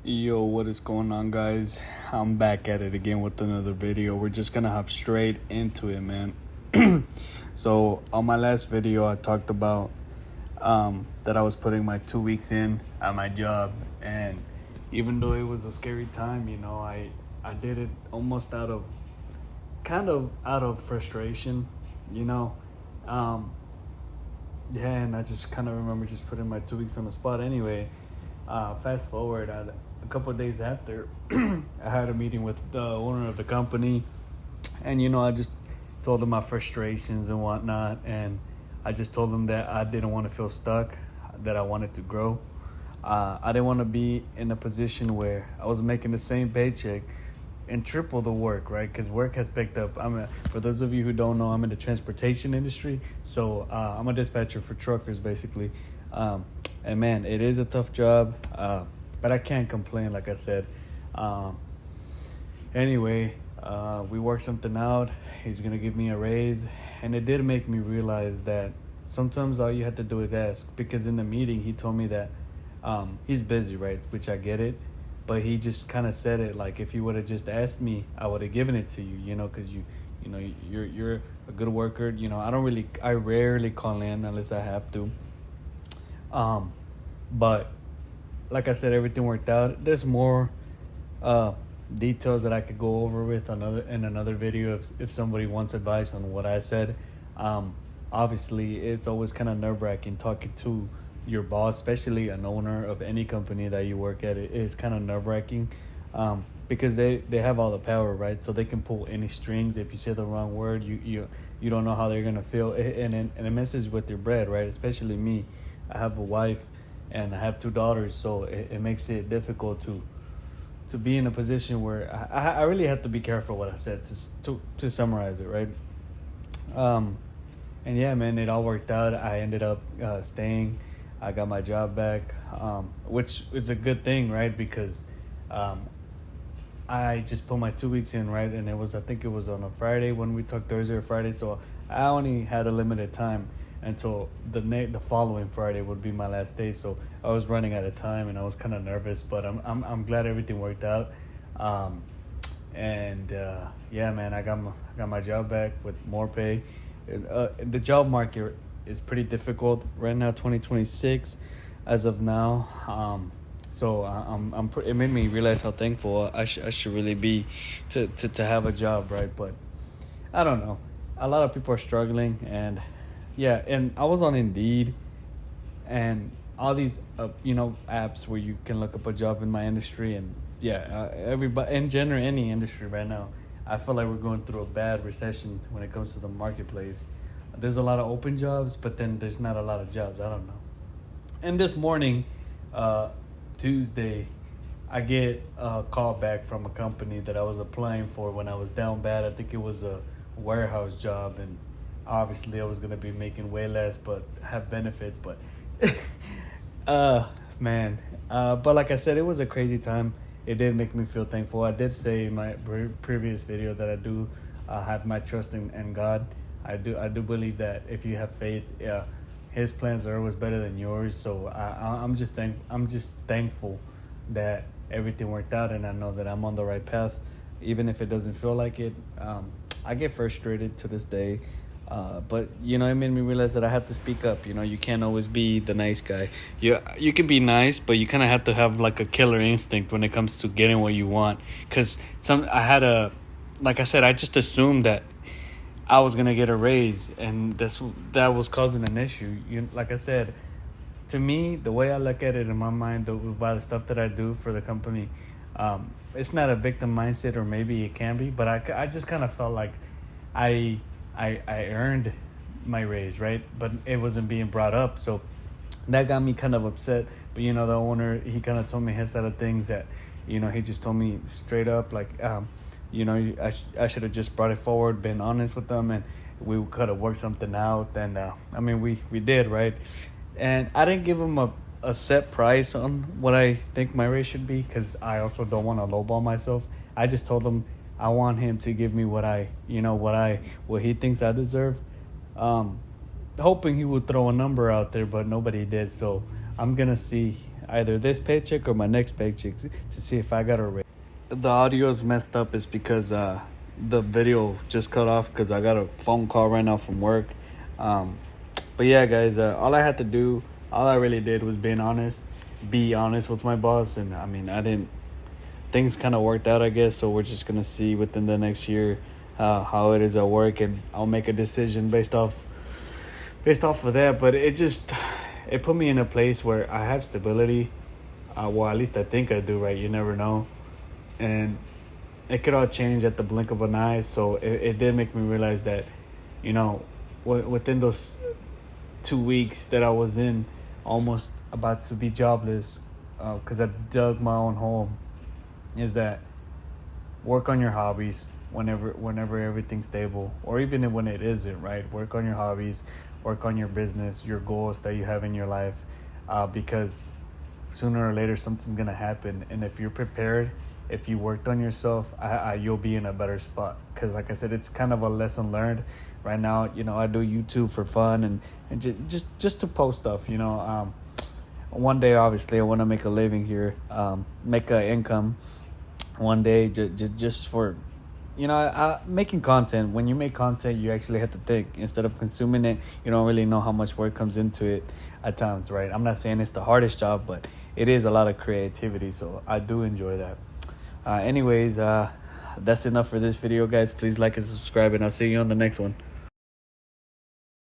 Yo, what is going on, guys? I'm back at it again with another video. We're just gonna hop straight into it, man. So, on my last video, I talked about that I was putting my 2 weeks in at my job, and even though it was a scary time, I did it almost out of frustration, you know. Um, yeah, and I just kind of remember just putting my 2 weeks on the spot. Anyway, fast forward, a couple of days after, I had a meeting with the owner of the company, and I just told him my frustrations and whatnot, and I just told him that I didn't want to feel stuck, that I wanted to grow. I didn't want to be in a position where I was making the same paycheck and triple the work, right? Because work has picked up. For those of you who don't know, I'm in the transportation industry, so I'm a dispatcher for truckers, basically. And man, it is a tough job, but I can't complain, like I said. Anyway, we worked something out. He's gonna give me a raise, and it did make me realize that sometimes all you have to do is ask. Because in the meeting, he told me that he's busy, right? Which I get it, but he just kind of said it like, if you would have just asked me, I would have given it to you, because you're a good worker. I rarely call in unless I have to. But like I said, everything worked out. There's more details that I could go over with in another video if somebody wants advice on what I said. Obviously, it's always kind of nerve-wracking talking to your boss, especially an owner of any company that you work at. It is kind of nerve-wracking because they have all the power, right? So they can pull any strings. If you say the wrong word, you don't know how they're gonna feel, and it messes with your bread, right? Especially me. I have a wife and I have 2 daughters, so it makes it difficult to be in a position where I really have to be careful what I said to summarize it, right? And yeah, man, it all worked out. I ended up staying. I got my job back, which is a good thing, right? Because I just put my 2 weeks in, right? And I think it was on a Friday when we talked, Thursday or Friday. So I only had a limited time until the following Friday would be my last day. So I was running out of time and I was kind of nervous, but I'm glad everything worked out. Yeah, man, I got my job back with more pay. The job market is pretty difficult right now, 2026, as of now. So it made me realize how thankful I should really be to have a job, right? But I don't know. A lot of people are struggling, and yeah, and I was on Indeed and all these apps where you can look up a job in my industry, and yeah, everybody in general, any industry right now, I feel like we're going through a bad recession when it comes to the marketplace. There's a lot of open jobs, but then there's not a lot of jobs. I don't know. And this morning, Tuesday, I get a call back from a company that I was applying for when I was down bad. I think it was a warehouse job, and obviously I was going to be making way less but have benefits. But man, but like I said, it was a crazy time. It did make me feel thankful. I did say in my previous video that I do have my trust in God. I do believe that if you have faith, His plans are always better than yours. So I'm just thankful that everything worked out, and I know that I'm on the right path, even if it doesn't feel like it. I get frustrated to this day, but it made me realize that I have to speak up. You can't always be the nice guy. You can be nice, but you kind of have to have like a killer instinct when it comes to getting what you want. Because like I said, I just assumed that I was gonna get a raise, and that was causing an issue. Like I said, to me, the way I look at it in my mind, by the stuff that I do for the company, it's not a victim mindset, or maybe it can be, but I just kind of felt like I earned my raise, right? But it wasn't being brought up, so that got me kind of upset. But the owner, he kind of told me his side of things, that he just told me straight up, like, I should have just brought it forward, been honest with them, and we could have worked something out. And we did, right? And I didn't give him a set price on what I think my raise should be, because I also don't want to lowball myself. I just told him I want him to give me what he thinks I deserve. Hoping he would throw a number out there, but nobody did. So I'm gonna see either this paycheck or my next paycheck to see if I got a raise. The audio is messed up is because the video just cut off because I got a phone call right now from work. But yeah, guys, all I really did was be honest with my boss. And I mean, things kind of worked out, I guess. So we're just going to see within the next year how it is at work, and I'll make a decision based off of that. But it put me in a place where I have stability. Well, at least I think I do, right? You never know. And it could all change at the blink of an eye. So it did make me realize that, you know, within those 2 weeks that I was in, almost about to be jobless, because I dug my own hole, is that work on your hobbies whenever everything's stable, or even when it isn't, right? Work on your hobbies, work on your business, your goals that you have in your life, because sooner or later something's gonna happen. And if you're prepared, if you worked on yourself, you'll be in a better spot. Because like I said, it's kind of a lesson learned. Right now, you know, I do YouTube for fun and just to post stuff, you know. One day, obviously, I want to make a living here, make an income. One day, just for, you know, making content. When you make content, you actually have to think. Instead of consuming it, you don't really know how much work comes into it at times, right? I'm not saying it's the hardest job, but it is a lot of creativity, so I do enjoy that. Anyways, that's enough for this video, guys. Please like and subscribe, and I'll see you on the next one.